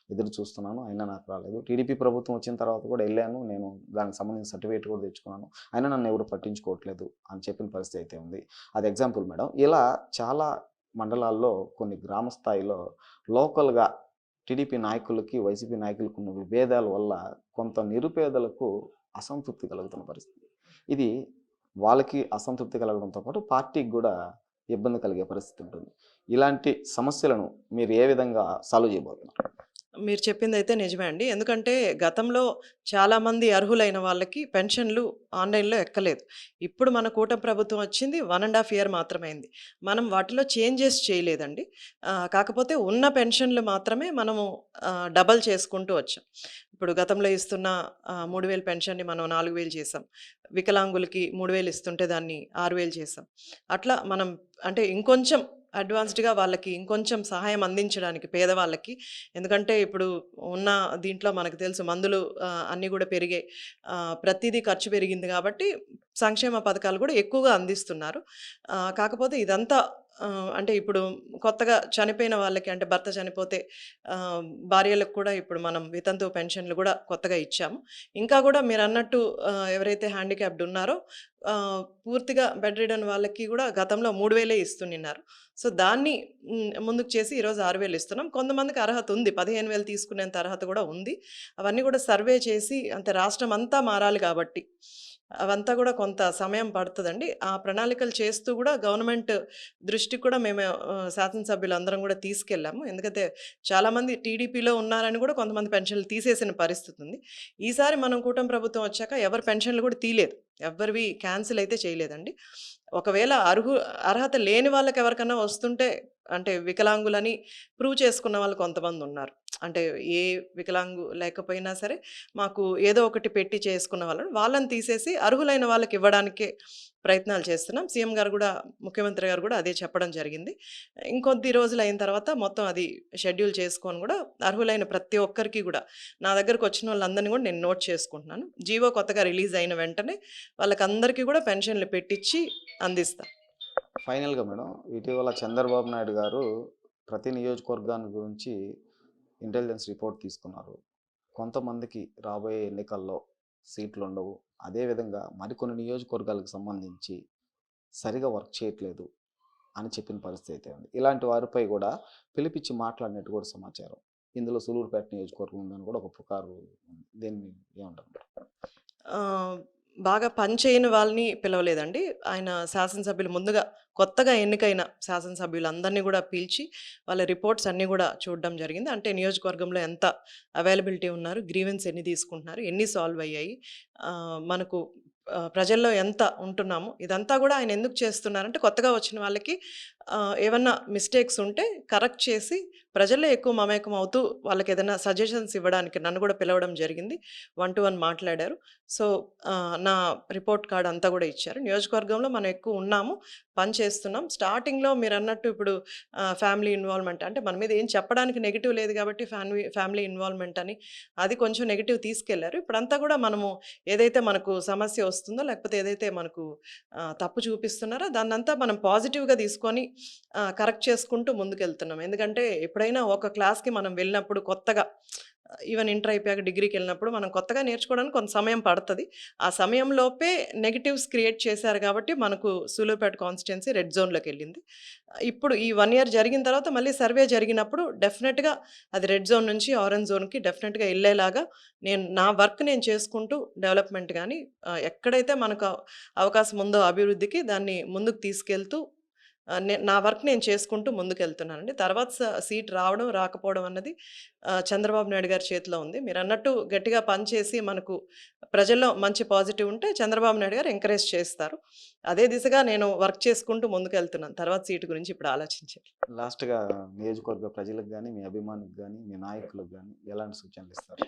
A: ఎదురు చూస్తున్నాను. అయినా నాకు రాలేదు. టీడీపీ ప్రభుత్వం వచ్చిన తర్వాత కూడా వెళ్ళాను. నేను దానికి సంబంధించిన సర్టిఫికేట్ కూడా తెచ్చుకున్నాను. అయినా నన్ను ఎవరు పట్టించుకోవట్లేదు అని చెప్పిన పరిస్థితి అయితే ఉంది. అది ఎగ్జాంపుల్ మేడం. ఇలా చాలా మండలాల్లో కొన్ని గ్రామ స్థాయిలో లోకల్‌గా టీడీపీ నాయకులకి, వైసీపీ నాయకులకు ఉన్న విభేదాల వల్ల కొంత నిరుపేదలకు అసంతృప్తి కలుగుతున్న పరిస్థితి. ఇది వాళ్ళకి అసంతృప్తి కలగడంతో పాటు పార్టీకి గూడా ఇబ్బంది కలిగే పరిస్థితి ఉంటుంది. ఇలాంటి సమస్యలను మీరు ఏ విధంగా సాల్వ్ చేయబోతున్నారు?
B: మీరు చెప్పిందైతే నిజమే అండి. ఎందుకంటే గతంలో చాలామంది అర్హులైన వాళ్ళకి పెన్షన్‌లు ఆన్‌లైన్‌లో ఎక్కలేదు. ఇప్పుడు మన కూటమి ప్రభుత్వం వచ్చింది 1 ½ ఇయర్ మాత్రమే అయింది. మనం వాటిలో చేంజెస్ చేయలేదండి. కాకపోతే ఉన్న పెన్షన్‌లు మాత్రమే మనము డబల్ చేసుకుంటూ వచ్చాం. ఇప్పుడు గతంలో ఇస్తున్న 3000 పెన్షన్‌ని మనం 4000 చేసాం. వికలాంగులకి 3000 ఇస్తుంటే దాన్ని 6000 చేసాం. అట్లా మనం అంటే ఇంకొంచెం అడ్వాన్స్డ్‌గా వాళ్ళకి ఇంకొంచెం సహాయం అందించడానికి పేదవాళ్ళకి. ఎందుకంటే ఇప్పుడు ఉన్న దీంట్లో మనకు తెలుసు మందులు అన్నీ గూడా పెరిగాయి. ప్రతీదీ ఖర్చు పెరిగింది గాబట్టి సంక్షేమ పథకాలు గూడా ఎక్కువగా అందిస్తున్నారు. కాకపోతే ఇదంతా అంటే ఇప్పుడు కొత్తగా చనిపోయిన వాళ్ళకి అంటే భర్త చనిపోతే భార్యలకు కూడా ఇప్పుడు మనం వితంతువు పెన్షన్‌లు గూడా కొత్తగా ఇచ్చాము. ఇంకా గూడా మీరన్నట్టు ఎవరైతే హ్యాండిక్యాప్డ్ ఉన్నారో పూర్తిగా బెడ్ రిడెన్ వాళ్ళకి గూడా గతంలో 3000 ఇస్తునిన్నారు. సో, దాన్ని ముందుకు చేసి ఈరోజు 6000 ఇస్తున్నాం. కొంతమందికి అర్హత ఉంది. 15,000 తీసుకునేంత అర్హత గూడా ఉంది. అవన్నీ గూడా సర్వే చేసి అంటే రాష్ట్రం అంతా మారాలి గాబట్టి, అవంతా గూడా కొంత సమయం పడతదండి. ఆ ప్రణాళికలు చేస్తూ గూడా గవర్నమెంట్ దృష్టికి కూడా మేము శాసనసభ్యులందరం గూడా తీసుకెళ్ళాము. ఎందుకంటే చాలామంది టీడీపీలో ఉన్నారని గూడా కొంతమంది పెన్షన్‌లు తీసేసిన పరిస్థితుంది. ఈసారి మనం కూటమి ప్రభుత్వం వచ్చాక ఎవరి పెన్షన్‌లు గూడా తీయలేదు. ఎవ్వరివి క్యాన్సిల్ అయితే చేయలేదండి. ఒకవేళ అర్హత లేని వాళ్ళకి ఎవరికన్నా వస్తుంటే అంటే వికలాంగులని ప్రూవ్ చేసుకున్న వాళ్ళు కొంతమందున్నారు. అంటే ఏ వికలాంగు లేకపోయినా సరే మాకు ఏదో ఒకటి పెట్టి చేసుకున్న వాళ్ళని తీసేసి అర్హులైన వాళ్ళకివ్వడానికే ప్రయత్నాలు చేస్తున్నాం. సీఎం గారు గూడా, ముఖ్యమంత్రి గారు గూడా అదే చెప్పడం జరిగింది. ఇంకొద్ది రోజులయిన తర్వాత మొత్తం అది షెడ్యూల్ చేసుకొని గూడా అర్హులైన ప్రతి ఒక్కరికి గూడా నా దగ్గరకొచ్చినోళ్ళందరిని గూడా నేను నోట్ చేసుకుంటున్నాను. జీవో కొత్తగా రిలీజ్ అయిన వెంటనే వాళ్ళకందరికీ గూడా పెన్షన్‌లు పెట్టిచ్చి అందిస్తా.
A: ఫైనల్‌గా మేడం, ఇటీవల చంద్రబాబు నాయుడు గారు ప్రతి నియోజకవర్గాన్ని గురించి ఇంటెలిజెన్స్ రిపోర్ట్ తీసుకున్నారు. కొంతమందికి రాబోయే ఎన్నికల్లో సీట్లుండవు. అదేవిధంగా మరికొన్ని నియోజకవర్గాలకు సంబంధించి సరిగా వర్క్ చేయట్లేదు అని చెప్పిన పరిస్థితి అయితే ఉంది. ఇలాంటి వారిపై కూడా పిలిపిచ్చి మాట్లాడినట్టు కూడా సమాచారం. ఇందులో సూలూరుపేట నియోజకవర్గం ఉందని కూడా ఒక పుకారు ఉంది. దీన్ని ఏమంటారు?
B: ఆహ్, బాగా పని చేయని వాళ్ళని పిలవలేదండి. ఆయన శాసనసభ్యులు ముందుగా కొత్తగా ఎన్నికైన శాసనసభ్యులందరిని గూడా పిలిచి, వాళ్ళ రిపోర్ట్స్ అన్నీ గూడా చూడడం జరిగింది. అంటే నియోజకవర్గంలో ఎంత అవైలబిలిటీ ఉన్నారు, గ్రీవెన్స్ ఎన్ని తీసుకుంటున్నారు, ఎన్ని సాల్వ్ అయ్యాయి, మనకు ప్రజల్లో ఎంత ఉంటున్నాము, ఇదంతా గూడా ఆయన ఎందుకు చేస్తున్నారంటే కొత్తగా వచ్చిన వాళ్ళకి ఏవన్నా మిస్టేక్స్ ఉంటే కరెక్ట్ చేసి ప్రజల్లో ఎక్కువ మమేకం అవుతూ వాళ్ళకేదైనా సజెషన్స్ ఇవ్వడానికి నన్ను గూడా పిలవడం జరిగింది. 1-1 మాట్లాడారు. సో, నా రిపోర్ట్ కార్డ్ అంతా గూడా ఇచ్చారు. నియోజకవర్గంలో మనం ఎక్కువ ఉన్నాము, పని చేస్తున్నాం. స్టార్టింగ్‌లో మీరన్నట్టు ఇప్పుడు ఫ్యామిలీ ఇన్వాల్వ్‌మెంట్ అంటే మన మీద ఏం చెప్పడానికి నెగెటివ్ లేదు గాబట్టి ఫ్యామిలీ ఇన్వాల్వ్‌మెంట్ అని అది కొంచెం నెగెటివ్ తీసుకెళ్లారు. ఇప్పుడంతా గూడా మనము ఏదైతే మనకు సమస్య వస్తుందో లేకపోతే ఏదైతే మనకు తప్పు చూపిస్తున్నారో దాన్నంతా మనం పాజిటివ్‌గా తీసుకొని కరెక్ట్ చేసుకుంటూ ముందుకెళ్తున్నాం. ఎందుకంటే ఎప్పుడైనా ఒక క్లాస్‌కి మనం వెళ్ళినప్పుడు కొత్తగా ఈవెన్ ఇంటర్ అయిపోయాక డిగ్రీకెళ్ళినప్పుడు మనం కొత్తగా నేర్చుకోవడానికి కొంత సమయం పడతది. ఆ సమయంలోపే నెగెటివ్స్ క్రియేట్ చేశారు కాబట్టి మనకు సూలూరుపేట కాన్స్టిట్యుయెన్సీ రెడ్ జోన్‌లోకెళ్ళింది. ఇప్పుడు ఈ 1 ఇయర్ జరిగిన తర్వాత మళ్ళీ సర్వే జరిగినప్పుడు డెఫినిట్‌గా అది రెడ్ జోన్ నుంచి ఆరెంజ్ జోన్‌కి డెఫినిట్‌గా ఎళ్ళేలాగా నా వర్క్ నేను చేసుకుంటూ డెవలప్‌మెంట్ గాని ఎక్కడైతే మనకు అవకాశం ఉందో అభివృద్ధికి దాన్ని ముందుకు తీసుకెళ్తూ నా వర్క్ నేను చేసుకుంటూ ముందుకెళ్తున్నానండి. తర్వాత సీట్ రావడం, రాకపోవడం అన్నది చంద్రబాబు నాయుడు గారి చేతిలో ఉంది. మీరన్నట్టు గట్టిగా పనిచేసి మనకు ప్రజల్లో మంచి పాజిటివ్ ఉంటే చంద్రబాబు నాయుడు గారు ఎంకరేజ్ చేస్తారు. అదే దిశగా నేను వర్క్ చేసుకుంటూ ముందుకెళ్తున్నాను. తర్వాత సీటు గురించి ఇప్పుడు ఆలోచించాలి.
A: లాస్ట్‌గా నియోజకవర్గ ప్రజలకు గాని, మీ అభిమానికి గాని, మీ నాయకులకు గాని ఎలాంటి సూచనలిస్తారు?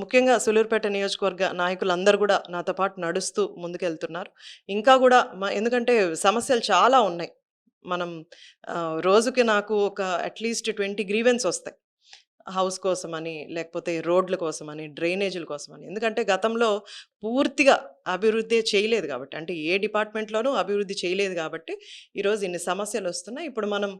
B: ముఖ్యంగా సూలూరుపేట నియోజకవర్గ నాయకులందరూ గూడా నాతో పాటు నడుస్తూ ముందుకెళ్తున్నారు. ఇంకా గూడా ఎందుకంటే సమస్యలు చాలా ఉన్నాయి. మనం రోజుకి నాకు ఒక అట్‌లీస్ట్ 20 గ్రీవెన్స్ ఒస్తాయి. హౌస్ కోసమని, లేకపోతే రోడ్ల కోసమని, డ్రైనేజీల కోసమని. ఎందుకంటే గతంలో పూర్తిగా అభివృద్ధే చేయలేదు గాబట్టి. అంటే ఏ డిపార్ట్‌మెంట్‌లోనూ అభివృద్ధి చేయలేదు గాబట్టి, ఈరోజు ఇన్ని సమస్యలొస్తున్నాయి. ఇప్పుడు మనం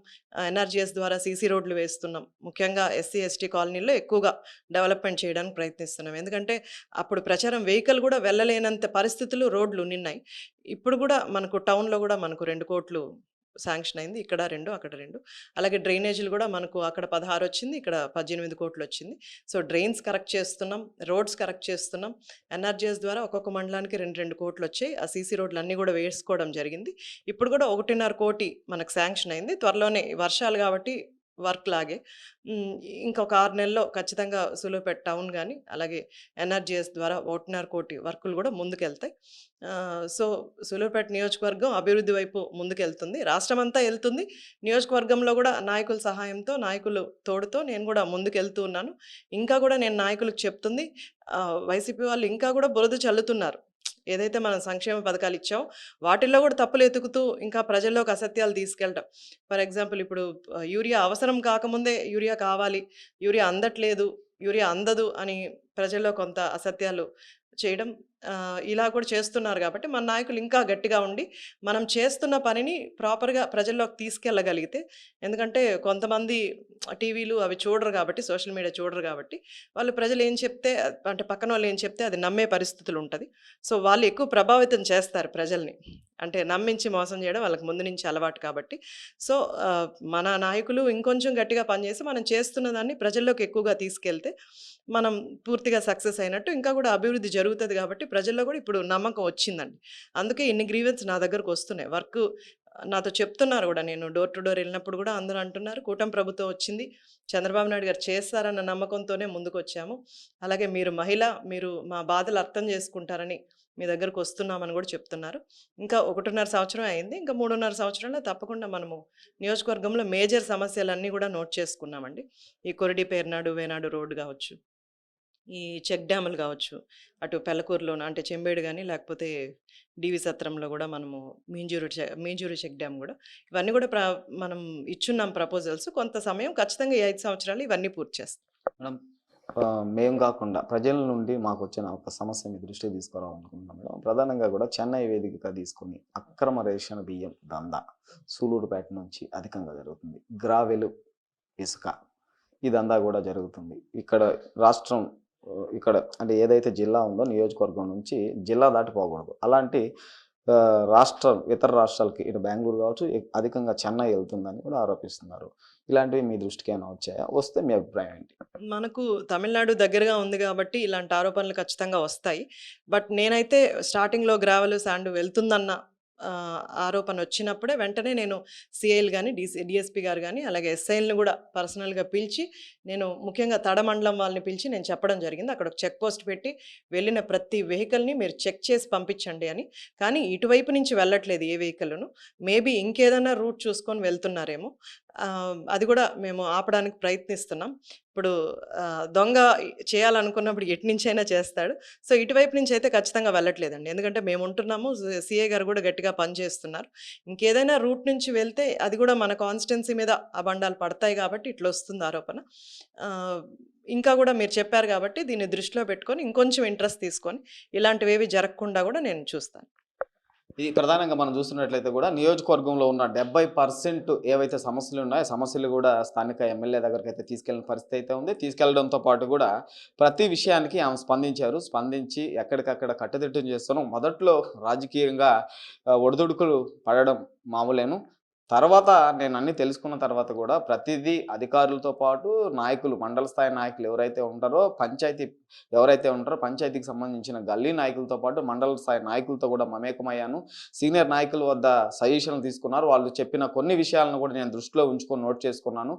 B: ఎన్ఆర్‌జీఎస్ ద్వారా సీసీ రోడ్లు వేస్తున్నాం. ముఖ్యంగా ఎస్సీ, ఎస్టీ కాలనీల్లో ఎక్కువగా డెవలప్‌మెంట్ చేయడానికి ప్రయత్నిస్తున్నాం. ఎందుకంటే అప్పుడు ప్రచారం వెహికల్ గూడా వెళ్ళలేనంత పరిస్థితులు రోడ్లున్నిన్నాయి. ఇప్పుడు గూడా మనకు టౌన్‌లో గూడా మనకు 2,00,00,000 శాంక్షన్ అయింది. ఇక్కడ 2, అక్కడ 2. అలాగే డ్రైనేజీలు గూడా మనకు అక్కడ 16 వచ్చింది. ఇక్కడ 18,00,00,000 వచ్చింది. సో, డ్రైన్స్ కరెక్ట్ చేస్తున్నాం. రోడ్స్ కరెక్ట్ చేస్తున్నాం. ఎన్ఆర్‌జీఎస్ ద్వారా ఒక్కొక్క మండలానికి 2 కోట్లు వచ్చాయి. ఆ సీసీ రోడ్లన్నీ గూడా వేసుకోవడం జరిగింది. ఇప్పుడు గూడా 1,50,00,000 మనకు శాంక్షన్ అయింది. త్వరలోనే వర్షాలు గాబట్టి వర్క్ లాగే. హ్మ్. ఇంకొక 6 నెలల్లో ఖచ్చితంగా సూలూరుపేట టౌన్ గాని, అలాగే ఎన్ఆర్‌జీఎస్ ద్వారా 1,50,00,000 వర్కులు గూడా ముందుకెళ్తాయి. సో, సూలూరుపేట నియోజకవర్గం అభివృద్ధి వైపు ముందుకెళ్తుంది. రాష్ట్రమంతా ఎళ్తుంది. నియోజకవర్గంలో గూడా నాయకుల సహాయంతో, నాయకులు తోడుతో నేను గూడా ముందుకెళ్తూ ఉన్నాను. ఇంకా గూడా నేను నాయకులకు చెప్తుంది వైసీపీ వాళ్ళు ఇంకా గూడా బురద చల్లుతున్నారు. ఏదైతే మనం సంక్షేమ పథకాలు ఇచ్చామో వాటిల్లో గూడా తప్పులు ఎతుకుతూ ఇంకా ప్రజల్లోకి అసత్యాలు తీసుకెళ్ళటం. ఫర్ ఎగ్జాంపుల్ ఇప్పుడు యూరియా అవసరం కాకముందే యూరియా కావాలి, యూరియా అందట్లేదు, యూరియా అందదు అని ప్రజల్లో కొంత అసత్యాలు చేయడం ఇలా కూడా చేస్తున్నారు గాబట్టి, మన నాయకులు ఇంకా గట్టిగా ఉండి, మనం చేస్తున్న పనిని ప్రాపర్‌గా ప్రజల్లోకి తీసుకెళ్ళగలిగితే ఎందుకంటే కొంతమంది టీవీలు అవి చూడరు గాబట్టి, సోషల్ మీడియా చూడరు గాబట్టి, వాళ్ళు ప్రజలేం చెప్తే అంటే పక్కనోళ్ళు ఏం చెప్తే అది నమ్మే పరిస్థితులుంటది. సో, వాళ్ళు ఎక్కువ ప్రభావితం చేస్తారు ప్రజల్ని. అంటే నమ్మించి మోసం జేయడం వాళ్ళకి ముందు నుంచి అలవాటు కాబట్టి. సో, మన నాయకులు ఇంకొంచెం గట్టిగా పనిజేసి, మనం చేస్తున్న దాన్ని ప్రజల్లోకి ఎక్కువగా తీసుకెళ్తే, మనం పూర్తిగా సక్సెస్ అయినట్టు. ఇంకా గూడా అభివృద్ధి జరుగుతది గాబట్టి, ప్రజల్లో గూడా ఇప్పుడు నమ్మకం వచ్చిందండి. అందుకే ఇన్ని గ్రీవెన్స్ నా దగ్గరకొస్తున్నాయి. నాతో చెప్తున్నారు గూడా. నేను డోర్ టు డోర్ ఎళ్ళినప్పుడు గూడా అందరూ అంటున్నారు, "కూటమి ప్రభుత్వం వచ్చింది. చంద్రబాబు నాయుడు గారు చేస్తారన్న నమ్మకంతోనే ముందుకొచ్చాము. అలాగే మీరు మహిళ, మీరు మా బాధలు అర్థం జేసుకుంటారని మీ దగ్గరకొస్తున్నామని" గూడా చెప్తున్నారు. ఇంకా 1.5 సంవత్సరమే అయింది. ఇంకా 3.5 సంవత్సరంలో తప్పకుండా మనము నియోజకవర్గంలో మేజర్ సమస్యలన్నీ గూడా నోట్ చేసుకున్నామండి. ఈ కొరిటిపేర్నాడు, వేనాడు రోడ్ గావచ్చు, ఈ చెక్ డ్యాములు గావచ్చు, అటు పెళ్లకూరులోన అంటే చెంబేడు గాని, లేకపోతే డీవీ సత్రంలో గూడా మనము మీంజూరు చెక్ డ్యామ్ గూడా, ఇవన్నీ గూడా మనం ఇచ్చున్నాం ప్రపోజల్స్. కొంత సమయం ఖచ్చితంగా ఈ 5 సంవత్సరాలు ఇవన్నీ పూర్తి చేస్తాం.
A: మేడం, మేము కాకుండా ప్రజల నుండి మాకొచ్చిన ఒక సమస్య మీ దృష్టికి తీసుకురావాలనుకుంటున్నాం మేడం. ప్రధానంగా కూడా చెన్నై వేదికగా తీసుకొని అక్రమ రేషన్ బియ్యం దందా సూలూరుపేట నుంచి అధికంగా జరుగుతుంది. గ్రావెలు, ఇసుక ఈ దందా కూడా జరుగుతుంది. ఇక్కడ రాష్ట్రం ఇక్కడ అంటే ఏదైతే జిల్లా ఉందో నియోజకవర్గం నుంచి జిల్లా దాటి పోకూడదు. అలాంటి ఇతర రాష్ట్రాలకి ఇటు బెంగుళూరు కావచ్చు, అధికంగా చెన్నై వెళ్తుందని కూడా ఆరోపిస్తున్నారు. ఇలాంటివి మీ దృష్టికి ఏమైనా వచ్చాయా? వస్తే మీ అభిప్రాయం ఏంటి?
B: మనకు తమిళనాడు దగ్గరగా ఉంది గాబట్టి, ఇలాంటి ఆరోపణలు ఖచ్చితంగా వస్తాయి. బట్ నేనైతే స్టార్టింగ్‌లో గ్రావెలు, శాండ్ వెళ్తుందన్న ఆరోపణొచ్చినప్పుడే వెంటనే నేను సీఐలు గాని, డీఎస్పీ గారు గాని, అలాగే ఎస్ఐలని గూడా పర్సనల్‌గా పిలిచి, నేను ముఖ్యంగా తడ మండలం వాళ్ళని పిలిచి నేను చెప్పడం జరిగింది. అక్కడ ఒక చెక్ పోస్ట్ పెట్టి, వెళ్ళిన ప్రతి వెహికల్‌ని మీరు చెక్ చేసి పంపించండి అని. కానీ ఇటువైపు నుంచి వెళ్ళట్లేదు ఏ వెహికల్‌ను. మేబీ ఇంకేదన్నా రూట్ చూసుకొని వెళ్తున్నారేమో. అది గూడా మేము ఆపడానికి ప్రయత్నిస్తున్నాం. ఇప్పుడు దొంగ చేయాలనుకున్నప్పుడు ఎటునుంచైనా చేస్తాడు. సో, ఇటువైపు నుంచయితే ఖచ్చితంగా వెళ్ళట్లేదండి. ఎందుకంటే మేముంటున్నాము. సీఐ గారు గూడా గట్టిగా పనిచేస్తున్నారు. ఇంకేదైనా రూట్ నుంచి వెళ్తే అది గూడా మన కాన్స్టిట్యున్సీ మీద అబండాలు పడతాయి గాబట్టి ఇట్లొస్తుంది ఆరోపణ. ఆహ్, ఇంకా గూడా మీరు చెప్పారు గాబట్టి దీన్ని దృష్టిలో పెట్టుకొని ఇంకొంచెం ఇంట్రెస్ట్ తీసుకొని ఇలాంటివేవి జరగకుండా గూడా నేను చూస్తాను.
A: ఇది ప్రధానంగా మనం చూస్తున్నట్లయితే కూడా నియోజకవర్గంలో ఉన్న 70% ఏవైతే సమస్యలు ఉన్నాయో, సమస్యలు కూడా స్థానిక ఎమ్మెల్యే దగ్గరికి అయితే తీసుకెళ్ళిన పరిస్థితి అయితే ఉంది. తీసుకెళ్లడంతో పాటు కూడా ప్రతి విషయానికి ఆమె స్పందించారు. స్పందించి ఎక్కడికక్కడ కట్టుదిట్టం చేస్తున్నాం. మొదట్లో రాజకీయంగా ఒడిదుడుకులు పడడం మామూలేను. తర్వాత నేను అన్నీ తెలుసుకున్న తర్వాత కూడా ప్రతిదీ అధికారులతో పాటు నాయకులు, మండల స్థాయి నాయకులు ఎవరైతే ఉంటారో, పంచాయతీకి సంబంధించిన గల్లీ నాయకులతో పాటు మండల స్థాయి నాయకులతో కూడా మమేకమయ్యాను. సీనియర్ నాయకుల వద్ద సజెషన్లు తీసుకున్నారు. వాళ్ళు చెప్పిన కొన్ని విషయాలను కూడా నేను దృష్టిలో ఉంచుకొని నోట్ చేసుకున్నాను.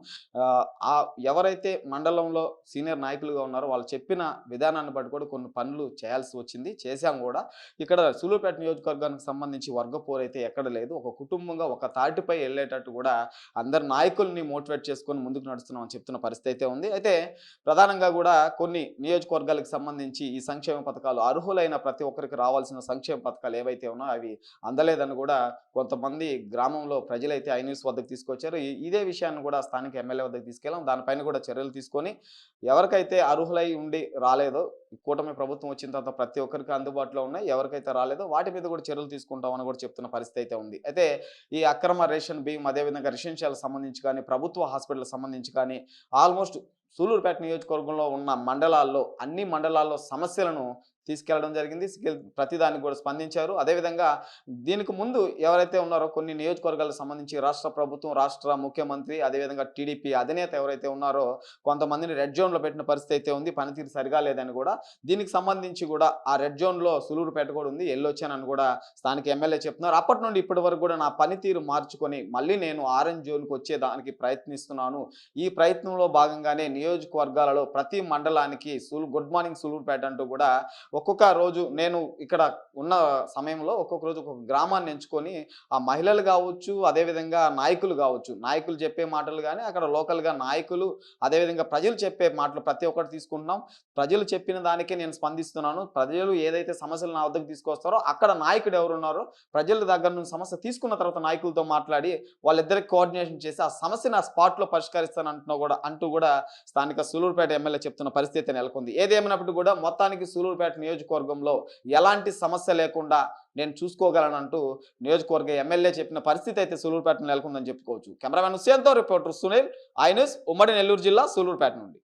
A: ఎవరైతే మండలంలో సీనియర్ నాయకులుగా ఉన్నారో వాళ్ళు చెప్పిన విధానాన్ని బట్టి కూడా కొన్ని పనులు చేయాల్సి వచ్చింది. చేశాం కూడా. ఇక్కడ సూలూరుపేట నియోజకవర్గానికి సంబంధించి వర్గపోరు అయితే ఎక్కడ లేదు. ఒక కుటుంబంగా ఒక తాటిపై వెళ్ళేటట్టు కూడా అందరు నాయకుల్ని మోటివేట్ చేసుకొని ముందుకు నడుస్తున్నామని చెప్తున్న పరిస్థితి అయితే ఉంది. అయితే ప్రధానంగా కూడా కొన్ని నియోజకవర్గాలకు సంబంధించి ఈ సంక్షేమ పథకాలు అర్హులైన ప్రతి ఒక్కరికి రావాల్సిన సంక్షేమ పథకాలు ఏవైతే ఉన్నాయో అవి అందలేదని కూడా కొంతమంది గ్రామంలో ప్రజలైతే ఐన్యూస్ వద్దకు తీసుకొచ్చారు. ఇదే విషయాన్ని కూడా స్థానిక ఎమ్మెల్యే వద్దకు తీసుకెళ్ళాం. దానిపైన కూడా చర్యలు తీసుకొని ఎవరికైతే అర్హులై ఉండి రాలేదో, కూటమి ప్రభుత్వం వచ్చిన తర్వాత ప్రతి ఒక్కరికి అందుబాటులో ఉన్నాయి, ఎవరికైతే రాలేదో వాటి మీద కూడా చర్యలు తీసుకుంటామని కూడా చెప్తున్న పరిస్థితి అయితే ఉంది. అయితే ఈ అక్రమ రేషన్ బియ్యం, అదేవిధంగా రెసిడెన్షియల్ సంబంధించి కానీ, ప్రభుత్వ హాస్పిటల్ సంబంధించి కానీ ఆల్మోస్ట్ సూలూరుపేట నియోజకవర్గంలో ఉన్న మండలాల్లో అన్ని మండలాల్లో సమస్యలను తీసుకెళ్లడం జరిగింది. ప్రతిదానికి కూడా స్పందించారు. అదేవిధంగా దీనికి ముందు ఎవరైతే ఉన్నారో కొన్ని నియోజకవర్గాలకు సంబంధించి రాష్ట్ర ప్రభుత్వం, రాష్ట్ర ముఖ్యమంత్రి, అదేవిధంగా టీడీపీ అధినేత ఎవరైతే ఉన్నారో కొంతమందిని రెడ్ జోన్లో పెట్టిన పరిస్థితి అయితే ఉంది. పనితీరు సరిగా లేదని కూడా దీనికి సంబంధించి కూడా ఆ రెడ్ జోన్లో సూలూరుపేట కూడా ఉంది, వెళ్ళొచ్చానని కూడా స్థానిక ఎమ్మెల్యే చెప్తున్నారు. అప్పటి నుండి ఇప్పటి వరకు కూడా నా పనితీరు మార్చుకొని మళ్ళీ నేను ఆరెంజ్ జోన్కి వచ్చేదానికి ప్రయత్నిస్తున్నాను. ఈ ప్రయత్నంలో భాగంగానే నియోజకవర్గాలలో ప్రతి మండలానికి గుడ్ మార్నింగ్ సూలూరుపేట అంటూ కూడా ఒక్కొక్క రోజు నేను ఇక్కడ ఉన్న సమయంలో ఒక్కొక్క రోజు ఒక్కొక్క గ్రామాన్ని ఎంచుకొని ఆ మహిళలు కావచ్చు, అదేవిధంగా నాయకులు కావచ్చు, నాయకులు చెప్పే మాటలు కానీ అక్కడ లోకల్గా నాయకులు, అదేవిధంగా ప్రజలు చెప్పే మాటలు ప్రతి ఒక్కటి తీసుకుంటున్నాం. ప్రజలు చెప్పిన దానికే నేను స్పందిస్తున్నాను. ప్రజలు ఏదైతే సమస్యలు నా వద్దకు తీసుకొస్తారో అక్కడ నాయకుడు ఎవరున్నారో ప్రజల దగ్గర నుంచి సమస్య తీసుకున్న తర్వాత నాయకులతో మాట్లాడి వాళ్ళిద్దరికి కోఆర్డినేషన్ చేసి ఆ సమస్యను ఆ స్పాట్లో పరిష్కరిస్తానంటూ కూడా స్థానిక సూలూరుపేట ఎమ్మెల్యే చెప్తున్న పరిస్థితి నెలకొంది. ఏదేమైనప్పటికీ కూడా మొత్తానికి సూలూరుపేట నియోజకవర్గంలో ఎలాంటి సమస్య లేకుండా నేను చూసుకోగలనంటూ నియోజకవర్గ ఎమ్మెల్యే చెప్పిన పరిస్థితి అయితే సూలూరుపేట నెలకొందని చెప్పుకోవచ్చు. కెమెరామెన్ హుస్సేన్తో రిపోర్టర్ సునీల్, ఐ న్యూస్, ఉమ్మడి నెల్లూరు జిల్లా సూలూరుపేట నుండి.